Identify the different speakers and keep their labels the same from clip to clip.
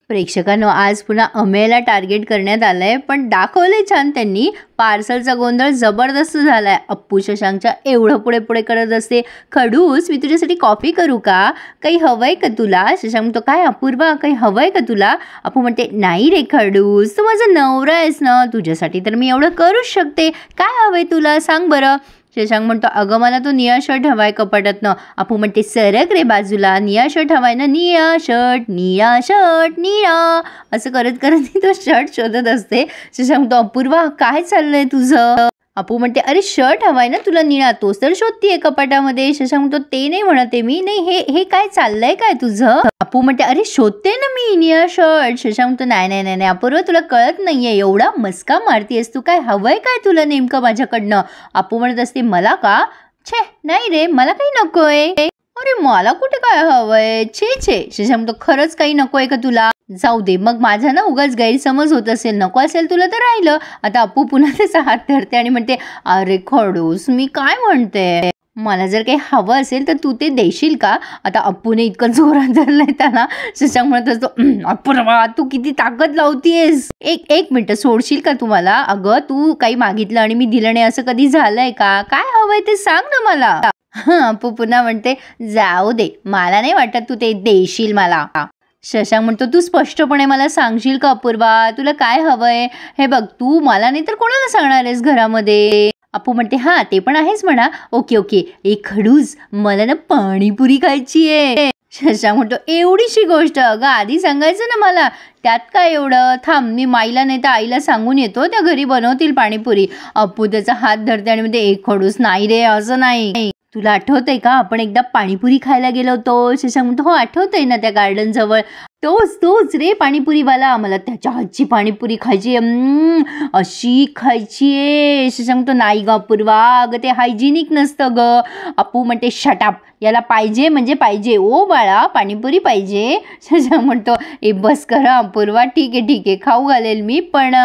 Speaker 1: प्रेक्षकांनो, आज पुन्हा अमेयला टार्गेट करण्यात आलंय, पण दाखवलंय छान त्यांनी. पार्सलचा गोंधळ जबरदस्त झालाय. अप्पू शशांकच्या एवढं पुढे पुढे करत असते. खडूस, मी तुझ्यासाठी कॉफी करू का? काही हवंय का तुला? शशांक म्हणतो, काय अपूर्वा, काही हवंय का तुला? अप्पू म्हणते, नाही रे खडूस, तू माझा नवरा आहेस ना, तुझ्यासाठी तर मी एवढं करूच शकते. काय हवंय तुला सांग बरं. शशांक म्हणतो, अगं मला तो निळा शर्ट हवाय कपाटातनं. अप्पू म्हणते, सरक रे बाजूला, निळा शर्ट हवाय ना, निळा शर्ट, निळा शर्ट, निळा. असं करत करत तो शर्ट शोधत असते. शशांक म्हणतो, अपूर्वा काय चाललंय तुझं? अप्पू म्हणते, अरे शर्ट हवाय ना तुला निळा, तोच तर शोधतीये कपाटामध्ये. शशांक म्हणतो, ते नाही म्हणते मी, नाही हे काय चाललंय काय तुझं? अप्पू म्हणते, अरे शोधते ना मी निळा शर्ट. शशांक म्हणतो, नाही नाही नाही अपूर्वा, तुला कळत नाहीये, एवढा मस्का मारतीयस तू, काय हवंय काय तुला नेमकं माझ्याकडनं? अप्पू म्हणत असते, मला का? छे नाही रे, मला काही नकोय. अरे मला कुठे काय हवंय, छे छे. शशांक म्हणतो, खरंच काही नकोय का तुला? जाऊ दे मग, माझा ना उगाच गैरसमज होत असेल, नको असेल तुला तर राहिलं. आता अप्पू पुन्हा त्याचा हात धरते आणि म्हणते, अरे खडूस, मी काय म्हणते, मला जर काही हवं असेल तर तू ते देशील का? आता अप्पूने इतकं जोरात धरलंय त्याला. शशांक म्हणत असतो, अपूर्वा तू किती ताकद लावतीयस, एक मिनिट सोडशील का तुम्हाला? अगं तू काही मागितलं आणि मी दिलं नाही असं कधी झालंय का? काय हवंय ते सांग ना मला. अप्पू पुन्हा म्हणते, जाऊ दे, मला नाही वाटत तू ते देशील मला. शशांक म्हणतो, तू स्पष्टपणे मला सांगशील का अपूर्वा, तुला काय हवंय? हे बघ, तू मला नाही तर कोणाला सांगणार आहेस घरामध्ये? अप्पू म्हणते, हा ते पण आहेच म्हणा. ओके ओके, एक खडूस, मला ना पाणीपुरी खायची आहे. शशांक म्हणतो, एवढीशी गोष्ट, अगं आधी सांगायचं ना मला, त्यात काय एवढं, थांब मी माईला नाही तर आईला सांगून येतो, त्या घरी बनवतील पाणीपुरी. अप्पू त्याचा हात धरते आणि म्हणते, एक खडूस, नाही रे असं नाही. तुला आठवतंय का आपण एकदा पाणीपुरी खायला गेलो होतो? शशांक म्हणतो, हो आठवतंय ना, त्या गार्डन जवळ. तोच रे पाणीपुरीवाला, मला त्याच्या हातची पाणीपुरी खायची, अशी खायची आहे. शशांक म्हणतो, नाही ग अपूर्वा, अगं ते हायजिनिक नसतं ग. अप्पू म्हणते, शटअप, याला पाहिजे म्हणजे पाहिजे, ओ बाळा पाणीपुरी पाहिजे. शशांक म्हणतो, ए बस करा अपूर्वा, ठीक आहे खाऊ घालेल मी, पण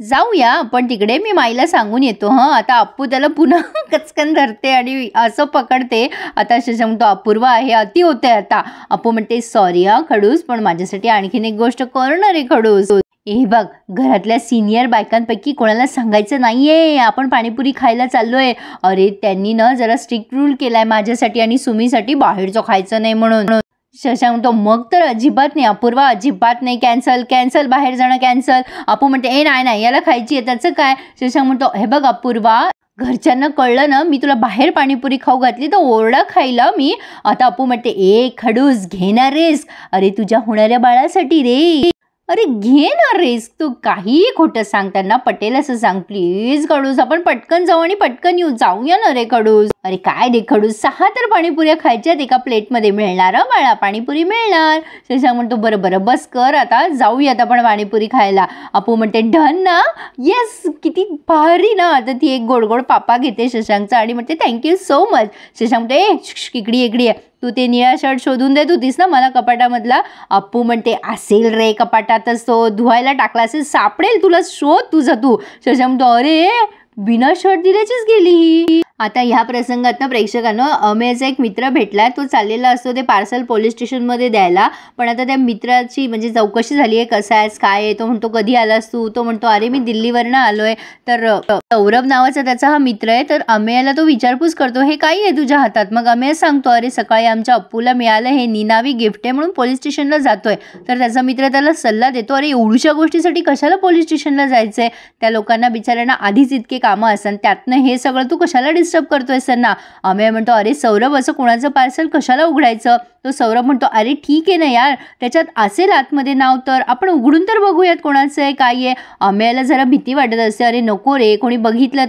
Speaker 1: जाऊया आपण तिकडे, मी माईला सांगून येतो. आता अप्पू त्याला पुन्हा कचकन धरते आणि असं पकडते. आता शशांक म्हणतो, अपूर्वा हे अति होते आता. अप्पू म्हणते, सॉरी खडूस, पण माझ्यासाठी आणखीन एक गोष्ट करणार आहे खडूस. हे बघ, घरातल्या सिनियर बायकांपैकी कोणाला सांगायचं नाहीये आपण पाणीपुरी खायला चाललोय. अरे त्यांनी ना जरा स्ट्रिक्ट रूल केलाय माझ्यासाठी आणि सुमीसाठी, बाहेरचं खायचं नाही म्हणून. शशांक म्हणतो, मग तर अजिबात नाही अपूर्वा, अजिबात नाही, कॅन्सल, बाहेर जाणं कॅन्सल. अप्पू म्हणते, ए नाही याला खायची आहे, त्याचं काय? शशांक म्हणतो, हे बघ अपूर्वा, घरच्यांना कळलं ना मी तुला बाहेर पाणीपुरी खाऊ घातली तर ओरडा खायला मी. आता अप्पू म्हणते, ए खडूस, घेणार रिस्क, अरे तुझ्या होणाऱ्या बाळासाठी रे, अरे घे ना रिस्क, तू काही खोटं सांग, त्यांना पटेल असं सांग प्लीज खडूस, आपण पटकन जाऊ आणि पटकन येऊ, जाऊया ना रे खडूस. अरे काय रे खडूस, 6 तर पाणीपुऱ्या खायच्यात एका प्लेटमध्ये, मिळणार बाळा पाणीपुरी मिळणार. शशांक म्हणतो, बरं बस कर, आता जाऊयात आपण पाणीपुरी खायला. अप्पू म्हणते, डन ना, येस, किती भारी ना. आता ती एक गोड पापा घेते शशांकचा आणि म्हणते, थँक्यू सो मच. शशांक म्हणते, इकडी आहे, तू ते निळा शर्ट शोधून देत होतीस ना मला कपाटामधला? अप्पू म्हणते, असेल रे कपाटातच, तो धुवायला टाकला असेल, सापडेल तुला, शोध तुझा तू. शशांक म्हणतो, अरे बिना शर्ट दिल्याचीच गेली ही. आता ह्या प्रसंगात ना प्रेक्षकांनो, अमेयचा एक मित्र भेटलाय, तो चाललेला असतो ते पार्सल पोलीस स्टेशनमध्ये द्यायला. पण आता त्या मित्राची म्हणजे चौकशी झाली आहे, कसा आहेस काय आहे. तो म्हणतो, कधी आलास तू? तो म्हणतो, अरे मी दिल्लीवरनं आलोय. तर सौरभ नावाचा त्याचा हा मित्र आहे. तर अमेयाला तो विचारपूस करतो, हे काय आहे तुझ्या हातात? मग अमेय सांगतो, अरे सकाळी आमच्या अप्पूला मिळालं, हे निनावी गिफ्ट आहे म्हणून पोलीस स्टेशनला जातोय. तर त्याचा मित्र त्याला सल्ला देतो, अरे एवढ्याशा गोष्टीसाठी कशाला पोलीस स्टेशनला जायचंय, त्या लोकांना बिचाऱ्यांना आधीच इतके कामं असतात, त्यातनं हे सगळं तू कशाला डिस्टर्ब करतोय त्यांना. अमेय म्हणतो, अरे सौरभ, असं कोणाचं पार्सल कशाला उघडायचं? तो सौरभ म्हणतो, अरे ठीक आहे ना यार, त्याच्यात असेल आतमध्ये नाव, तर आपण उघडून तर बघूयात कोणाचं आहे काय आहे. अमेयाला जरा भीती वाटत असते, अरे नको रे कोणी बघितलं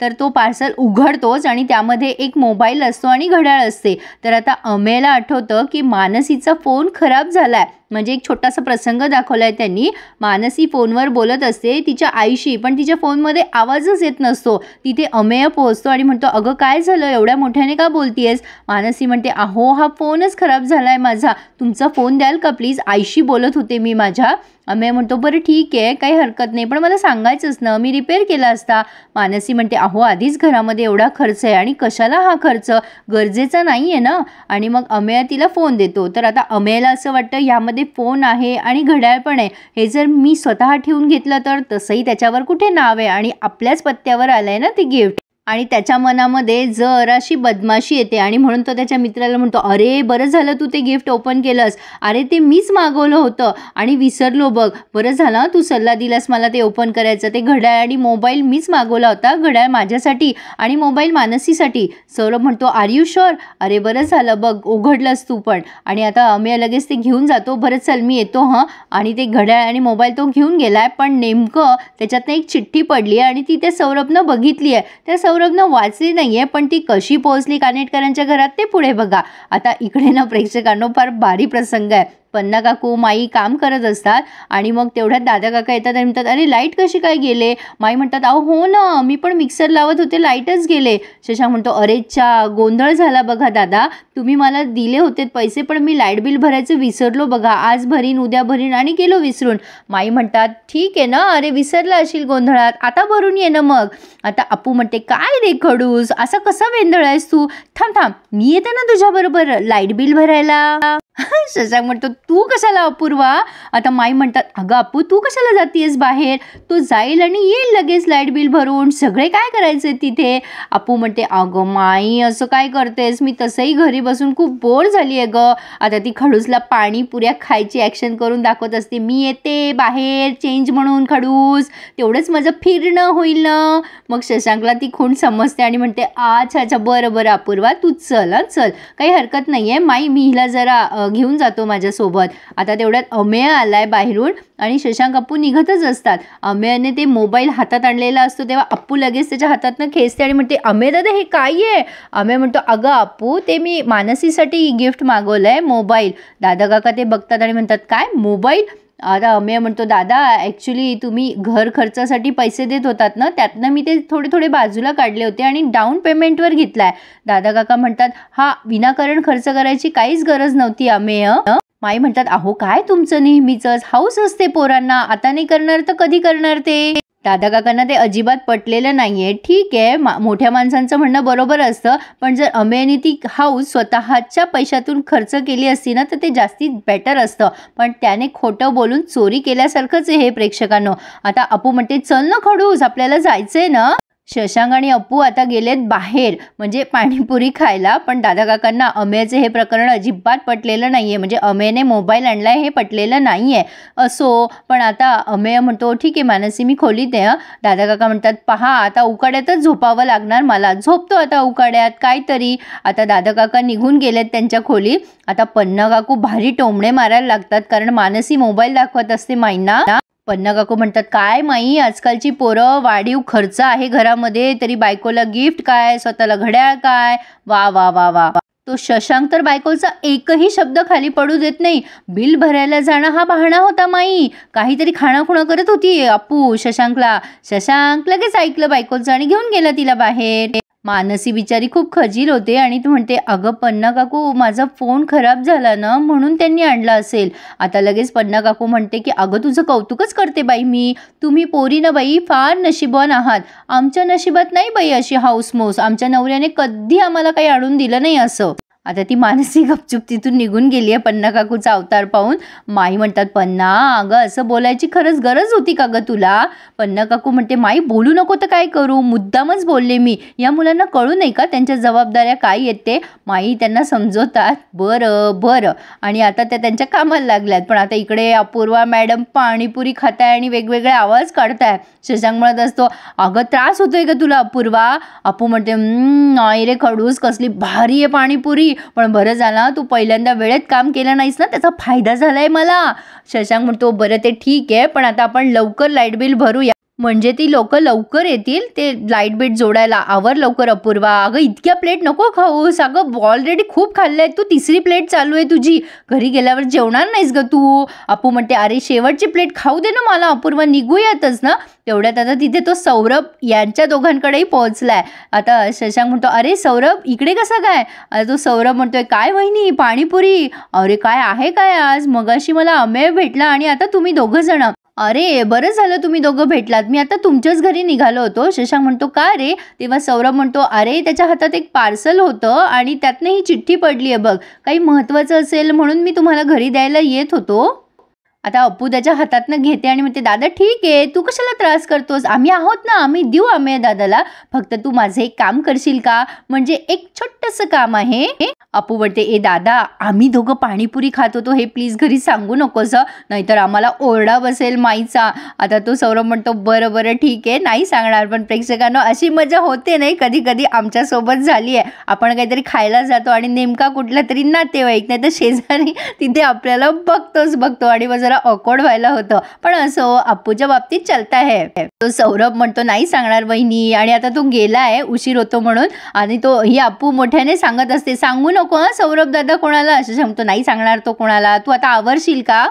Speaker 1: तर तो पार्सल उघडतोच आणि त्यामध्ये एक मोबाईल असतो आणि घड्याळ असते. तर आता अमेयाला आठवतं की मानसीचा फोन खराब झालाय, म्हणजे एक छोटासा प्रसंग दाखवलाय त्यांनी. मानसी फोनवर बोलत असते तिच्या आईशी, पण तिच्या फोनमध्ये आवाजच येत नसतो. तिथे अमेय पोहोचतो आणि म्हणतो, अगं काय झालं, एवढ्या मोठ्याने का बोलतीयस? मानसी म्हणते, अहो हा फोनच खराब झालाय माझा, तुमचा फोन द्याल का प्लीज, आईशी बोलत होते मी माझ्या. अमेय म्हणतो बरं ठीक आहे, काही हरकत नाही, पण मला सांगायचंच ना, मी रिपेअर केला असता. मानसी म्हणते अहो आधीच घरामध्ये एवढा खर्च आहे आणि कशाला हा खर्च, गरजेचा नाही आहे ना. आणि मग अमेय तिला फोन देतो. तर आता अमेयला असं वाटतं यामध्ये फोन आहे आणि घड्याळ पण आहे, हे जर मी स्वतः ठेवून घेतलं तर तसंही त्याच्यावर कुठे नाव आहे आणि आपल्याच पत्त्यावर आलं आहे ना ते गिफ्ट. आणि त्याच्या मनामध्ये जराशी बदमाशी येते आणि म्हणून तो त्याच्या मित्राला म्हणतो अरे बरं झालं तू ते गिफ्ट ओपन केलंस, अरे ते मीच मागवलं होतं आणि विसरलो बघ, बरं झालं तू सल्ला दिलास मला ते ओपन करायचं. ते घड्याळ आणि मोबाईल मीच मागवला होता, घड्याळ माझ्यासाठी आणि मोबाईल मानसीसाठी. सौरभ म्हणतो आर यू शुअर, अरे बरं झालं बघ उघडलंस तू पण. आणि आता अमेय लगेच ते घेऊन जातो. बरं चल मी येतो हं. आणि ते घड्याळ आणि मोबाईल तो घेऊन गेलाय, पण नेमकं त्याच्यातनं एक चिठ्ठी पडली आणि ती त्या सौरभनं बघितली आहे. त्या सौरभनं वाचली नाहीये, पण ती कशी पोहोचली कानेटकरांच्या घरात ते पुढे बघा. आता इकडे ना प्रेक्षकांनो फार भारी प्रसंग आहे. पन्ना काकू माई काम करत असतात आणि मग तेवढ्यात दादा काका येतात आणि म्हणतात अरे लाईट कशी काय गेले. माई म्हणतात अहो हो ना, मी पण मिक्सर लावत होते, लाईटच गेले. शशांक म्हणतो अरे चा गोंधळ झाला बघा दादा, तुम्ही मला दिले होते पैसे पण मी लाईट बिल भरायचं विसरलो बघा, आज भरीन उद्या भरीन आणि गेलो विसरून. माई म्हणतात ठीक आहे ना, अरे विसरला असेल गोंधळात, आता भरून ये ना मग. आता अपू म्हणते काय रे खडूस, असा कसा वेंधळ आहेस तू, थांब थांब मी येते ना तुझ्याबरोबर लाईट बिल भरायला. शशांक म्हणतो तू कशाला अपूर्वा. आता माई म्हणतात अगं अपू तू कशाला जातीयस बाहेर, तो जाईल आणि येईल लगेच लाईट बिल भरून, सगळे काय करायचे तिथे. अपू म्हणते अगं माई असं काय करतेस, मी तसंही घरी बसून खूप बोर झाली आहे ग. आता ती खडूसला पाणीपुऱ्या खायची ॲक्शन करून दाखवत असते, मी येते बाहेर चेंज म्हणून खडूस, तेवढंच माझं फिरणं होईल ना. मग शशांकला ती खूण समजते आणि म्हणते अच्छा अच्छा बरं बरं अपूर्वा तू चल चल, काही हरकत नाही आहे माई, मी हिला जरा घेऊन जातो माझ्यासोबत. आता तेवढ्यात अमेय आलाय बाहेरून आणि शशांक अप्पू निघतच असतात. अमेयने ते मोबाईल हातात आणलेला असतो तेव्हा अप्पू लगेच त्याच्या हातातनं खेचते आणि म्हणते अमेय दादा हे काय आहे. अमेय म्हणतो अगं अप्पू ते मी मानसीसाठी गिफ्ट मागवलंय मोबाईल. दादा काका ते बघतात आणि म्हणतात काय मोबाईल. आता अमेय म्हणतो दादा ॲक्च्युली तुम्ही घर खर्चासाठी पैसे देत होतात ना, त्यातनं मी ते थोडे थोडे बाजूला काढले होते आणि डाऊन पेमेंटवर घेतला आहे. दादा काका म्हणतात हा विनाकारण खर्च करायची काहीच गरज नव्हती अमेय. माई म्हणतात अहो काय तुमचं नेहमीचंच हौस असते पोरांना, आता नाही करणार तर कधी करणार ते. दादा काकांना ते अजिबात पटलेलं नाहीये. ठीक आहे मोठ्या माणसांचं म्हणणं बरोबर असतं, पण जर अमेयने ती हाऊस स्वतःच्या पैशातून खर्च केली असती ना तर ते जास्तीत बेटर असतं, पण त्याने खोटं बोलून चोरी केल्यासारखंच आहे हे प्रेक्षकांनो. आता अपू म्हणते चल ना खडूस आपल्याला जायचंय ना. शशांक आणि अप्पू आता गेलेत बाहेर म्हणजे पाणीपुरी खायला, पण दादा काकांना अमेयचे हे प्रकरण अजिबात पटलेलं नाहीये, म्हणजे अमेयने मोबाईल आणलाय हे पटलेलं नाहीये. असो पण आता अमेय म्हणतो ठीक आहे मानसी मी खोलीत आहे. दादा काका म्हणतात पहा आता उकाड्यातच झोपावं लागणार मला, झोपतो आता उकाड्यात काहीतरी. आता दादा काका निघून गेलेत त्यांच्या खोलीत. आता पन्ना काकू भारी टोमणे मारायला लागतात कारण मानसी मोबाईल दाखवत असते माईंना. पन्ना काकू म्हणतात काय माई आजकालची पोरं, वाढीव खर्च आहे घरामध्ये तरी बायकोला गिफ्ट काय, स्वतःला घड्याळ काय, वा वा वा वा. तो शशांक तर बायकोचा एकही शब्द खाली पडू देत नाही. बिल भरायला जाणं हा बहाणा होता माई, काहीतरी खाणाखुणा करत होती अप्पू शशांकला. शशांक लगेच ऐकलं बायकोचं आणि घेऊन गेला तिला बाहेर. मानसी बिचारी खूप खजील होते आणि तू म्हणते अगं पन्ना काकू माझा फोन खराब झाला ना म्हणून त्यांनी आणला असेल. आता लगेच पन्ना काकू म्हणते की अगं तुझं कौतुकच करते बाई मी, तुम्ही पोरी ना बाई फार नशीबवान आहात, आमच्या नशिबात नाही बाई अशी हाऊसमोस, आमच्या नवऱ्याने कधी आम्हाला काही आणून दिलं नाही असं. आता ती मानसी गपचूप तिथून निघून गेली आहे पन्ना काकूचा अवतार पाहून. माई म्हणतात पन्ना अगं असं बोलायची खरंच गरज होती का गं तुला. पन्ना काकू म्हणते माई बोलू नको तर काय करू, मुद्दामच बोलले मी, या मुलांना कळू नाही का त्यांच्या जबाबदाऱ्या काय आहेत ते. माई त्यांना समजवतात बरं बरं आणि आता त्या त्यांच्या कामाला लागल्यात. पण आता इकडे अपूर्वा मॅडम पाणीपुरी खाताय आणि वेगवेगळे आवाज काढताय. शशांक म्हणत असतो अगं त्रास होतोय का तुला अपूर्वा. अपू म्हणते नाही रे खडूस कसली भारी आहे पाणीपुरी, पण बरं झालं तू पहिल्यांदा वेळेत काम केलं नाहीस ना त्याचा फायदा झालाय मला. शशांक म्हणतो बरं ते ठीक आहे पण आता आपण लवकर लाईट बिल भरूया. म्हणजे ती लोक लवकर येतील ते लाईट बीट जोडायला. आवर लवकर अपूर्वा. अगं इतक्या प्लेट नको खाऊस. अगं ऑलरेडी खूप खाल्ले तू. 3री प्लेट चालू आहे तुझी. घरी गेल्यावर जेवणार नाहीस ग तू. अपू म्हणते अरे शेवटची प्लेट खाऊ दे ना मला. अपूर्वा निघूयातच ना. तेवढ्यात आता तिथे तो सौरभ यांच्या दोघांकडेही पोहोचलाय. आता शशांक म्हणतो अरे सौरभ इकडे कसा काय. तो सौरभ म्हणतोय काय वहिनी पाणीपुरी. अरे काय आहे काय आज. मगाशी मला अमेय भेटला आणि आता तुम्ही दोघं जण. अरे बरं झालं तुम्ही दोघं भेटलात. मी आता तुमच्याच घरी निघालो होतो. शशांक म्हणतो का रे. तेव्हा सौरभ म्हणतो अरे त्याच्या हातात एक पार्सल होतं आणि त्यातनं ही चिठ्ठी पडली आहे बघ. काही महत्त्वाचं असेल म्हणून मी तुम्हाला घरी द्यायला येत होतो. आता अप्पू त्याच्या हातातनं घेते आणि म्हणते दादा ठीक आहे तू कशाला त्रास करतोस. आम्ही आहोत ना. आम्ही देऊ अमेय दादाला. फक्त तू माझं एक काम करशील का. म्हणजे एक छोटंसं काम आहे. अप्पू म्हणते ए दादा आम्ही दोघं पाणीपुरी खात होतो हे प्लीज घरी सांगू नकोस नाहीतर आम्हाला ओरडा बसेल माईचा. आता तो सौरभ म्हणतो बरं बरं ठीक आहे नाही सांगणार. पण प्रेक्षकांनो अशी मजा होते नाही कधी कधी आमच्यासोबत झाली आहे. आपण काहीतरी खायला जातो आणि नेमका कुठला तरी नातेवाईक नाही तर शेजारी तिथे आपल्याला बघतो आणि मग जरा ऑकवर्ड व्हायला होतं. पण असो अप्पूच्या बाबतीत चलता है. तो सौरभ म्हणतो नाही सांगणार वहिनी. आणि आता तो गेलाय उशीर होतो म्हणून. आणि तो ही अप्पू मोठ्याने सांगत असते सांगू नको सौरभ दादा कोणाला. असं सांगतो नाही सांगणार तो कोणाला. तू आता आवरशील का.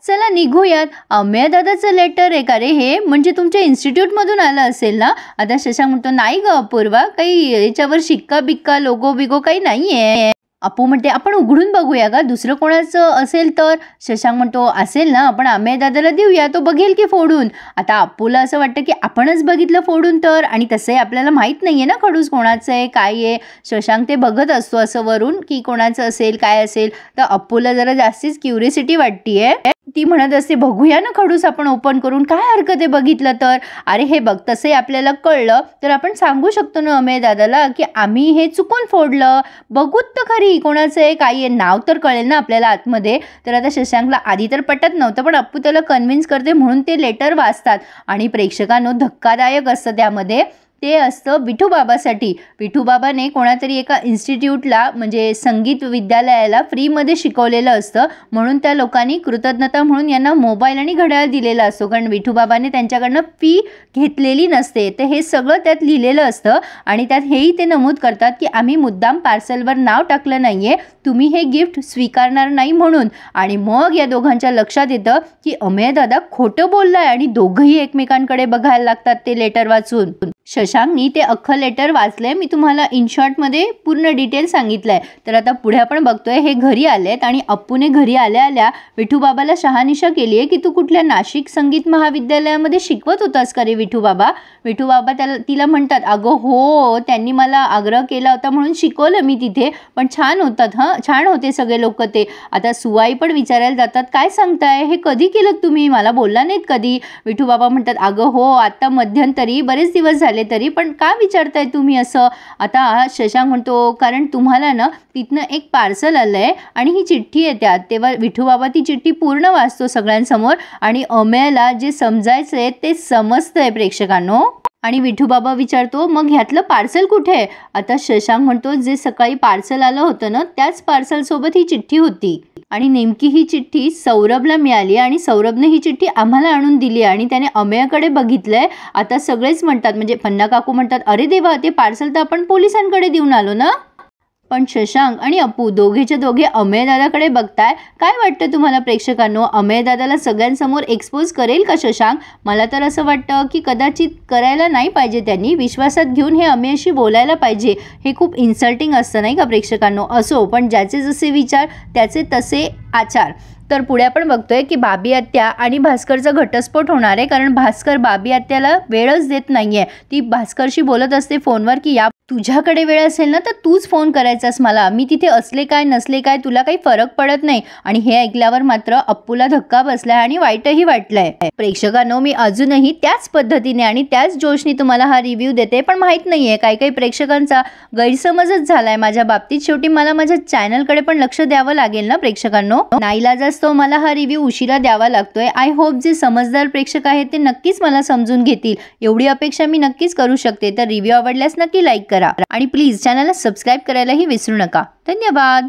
Speaker 1: चला निघूयात. अमेय दादाचं लेटर आहे का रे हे. म्हणजे तुमच्या इन्स्टिट्यूटमधून आलं असेल ना. आता शशांक म्हणतो नाही ग अपूर्वा काही याच्यावर शिक्का बिक्का लोगो बिगो काही नाही आहे. अप्पू म्हणते आपण उघडून बघूया का दुसरं कोणाचं असेल तर. शशांक म्हणतो असेल ना आपण अमेय दादाला देऊया तो बघेल की फोडून. आता अप्पूला असं वाटतं की आपणच बघितलं फोडून तर. आणि तसंही आपल्याला माहीत नाही आहे ना खडूस कोणाचं आहे काय आहे. शशांक ते बघत असतो असं वरून की कोणाचं असेल काय असेल. तर अप्पूला जरा जास्तीच क्युरियोसिटी वाटतीये. ती म्हणत असते बघूया ना खडूस आपण ओपन करून काय हरकत आहे बघितलं तर. अरे हे बघ तसंही आपल्याला कळलं तर आपण सांगू शकतो ना अमेय दादाला की आम्ही हे चुकून फोडलं. बघूत तर खरी कोणाचं आहे काय आहे. नाव तर कळेल ना आपल्याला आतमध्ये. तर आता शशांकला आधी तर पटत नव्हतं पण अप्पू त्याला कन्व्हिन्स करते म्हणून ते लेटर वाचतात. आणि प्रेक्षकांनो धक्कादायक असतं त्यामध्ये. ते असतं विठूबाबासाठी. विठूबाबाने कोणातरी एका इन्स्टिट्यूटला म्हणजे संगीत विद्यालयाला फ्रीमध्ये शिकवलेलं असतं. म्हणून त्या लोकांनी कृतज्ञता म्हणून यांना मोबाईल आणि घड्याळ दिलेला असतो. कारण विठूबाबाने त्यांच्याकडनं फी घेतलेली नसते. तर हे सगळं त्यात लिहिलेलं असतं. आणि त्यात हेही ते नमूद करतात की आम्ही मुद्दाम पार्सलवर नाव टाकलं नाही आहे. तुम्ही हे गिफ्ट स्वीकारणार नाही म्हणून. आणि मग या दोघांच्या लक्षात येतं की अमेय दादा खोटं बोललाय. आणि दोघंही एकमेकांकडे बघायला लागतात ते लेटर वाचून. शशांकनी ते अख्खं लेटर वाचलंय. मी तुम्हाला इन शॉर्टमध्ये पूर्ण डिटेल सांगितलंय. तर आता पुढे आपण बघतोय हे घरी आलेत आणि अप्पूने घरी आल्या आल्या विठूबाबाला शहानिशा केली आहे की तू कुठल्या नाशिक संगीत महाविद्यालयामध्ये शिकवत होतास का रे विठूबाबा. विठूबाबा तिला म्हणतात अगं हो त्यांनी मला आग्रह केला होता म्हणून शिकवलं मी तिथे. पण छान होतात छान होते सगळे लोक ते. आता सुवाई पण विचारायला जातात काय सांगताय हे कधी केलं तुम्ही मला बोलला नाहीत कधी. विठूबाबा म्हणतात अगं हो आता मध्यंतरी बरेच दिवस झाले तरी पण का विचारताय तुम्ही असं. आता शशांक म्हणतो कारण तुम्हाला ना तिथनं एक पार्सल आलंय आणि ही चिठ्ठी आहे त्यात. तेव्हा विठूबाबा ती चिठ्ठी पूर्ण वाचतो सगळ्यांसमोर आणि अमेयला जे समजायचंय ते समजतंय प्रेक्षकांनो. आणि विठूबाबा विचारतो मग ह्यातलं पार्सल कुठे आहे. आता शशांक म्हणतो जे सकाळी पार्सल आलं होतं ना त्याच पार्सलसोबत ही चिठ्ठी होती. आणि नेमकी ही चिठ्ठी सौरभला मिळाली आणि सौरभने ही चिठ्ठी आम्हाला आणून दिली आणि त्याने अमेयाकडे बघितलंय. आता सगळेच म्हणतात म्हणजे पन्ना काकू म्हणतात अरे देवा ते पार्सल तर आपण पोलिसांकडे देऊन आलो ना. पण शशांक आणि अप्पू दोघेच्या दोघे अमेय दादाकडे बघताय. काय वाटतं तुम्हाला प्रेक्षकांनो अमेय दादाला सगळ्यांसमोर एक्सपोज करेल का शशांक. मला तर असं वाटतं की कदाचित करायला नाही पाहिजे. त्यांनी विश्वासात घेऊन हे अमेयशी बोलायला पाहिजे. हे खूप इन्सल्टिंग असतं नाही का प्रेक्षकांनो. असो पण ज्याचे जसे विचार त्याचे तसे आचार. तर पुढे आपण बघतोय की बाबी आत्या आणि भास्करचा घटस्फोट होणार आहे. कारण भास्कर बाबी आत्याला वेळच देत नाहीये. ती भास्करशी बोलत असते फोनवर की या तुझ्याकडे वेळ असेल ना तर तूच फोन करायचास मला. मी तिथे असले काय नसले काय तुला काही फरक पडत नाही. आणि हे ऐकल्यावर मात्र अप्पूला धक्का बसलाय आणि वाईटही वाटलंय. प्रेक्षकांनो मी अजूनही त्याच पद्धतीने आणि त्याच जोशनी तुम्हाला हा रिव्ह्यू देते. पण माहित नाहीये काही प्रेक्षकांचा गैरसमजच झालाय माझ्या बाबतीत. शेवटी मला माझ्या चॅनलकडे पण लक्ष द्यावं लागेल ना प्रेक्षकांनो. नाईलाजाच तो मला हा रिव्ह्यू उशिरा द्यावा लागतोय. आय होप जे समजदार प्रेक्षक आहेत ते नक्कीच मला समजून घेतील एवढी अपेक्षा मी नक्कीच करू शकते. तर रिव्ह्यू आवडल्यास नक्की लाईक करा आणि प्लीज चॅनलला सबस्क्राईब करायलाही विसरू नका. धन्यवाद.